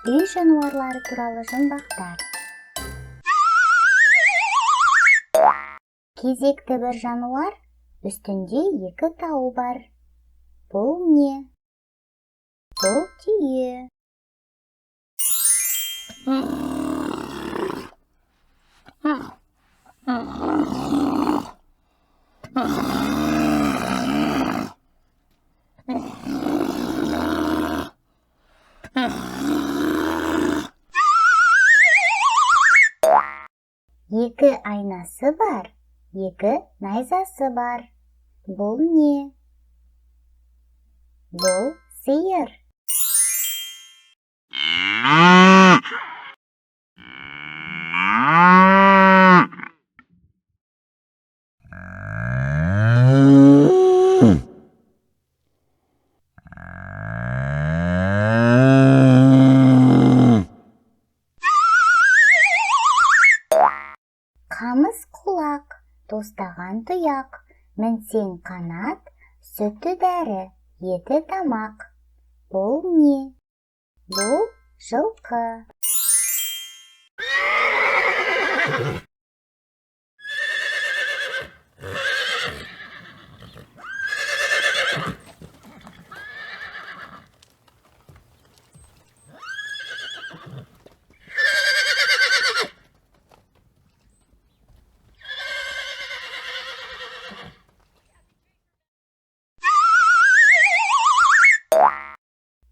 Үй жануарлары туралы жұмбақтар. Кезекті бір жануар, үстінде екі тауы бар. Бұл не? Бұл түйе. Екі айнасы бар, екі найзасы бар. Бұл не? Бұл сиыр. Қамыс құлақ, тостаған тұяқ, мінсең қанат, сүті дәрі, еті тамақ. Бұл не? Бұл жылқы.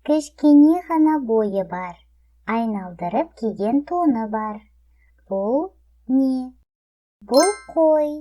Кішкене ғана бойы бар, айналдырып киген тоны бар. Бұл не? Бұл қой.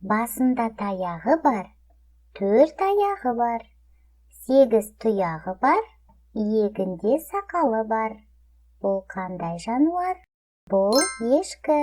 Басында таяғы бар, 4 аяғы бар, 8 тұяғы бар, иегінде сақалы бар. Бұл қандай жануар? Бұл ешкі.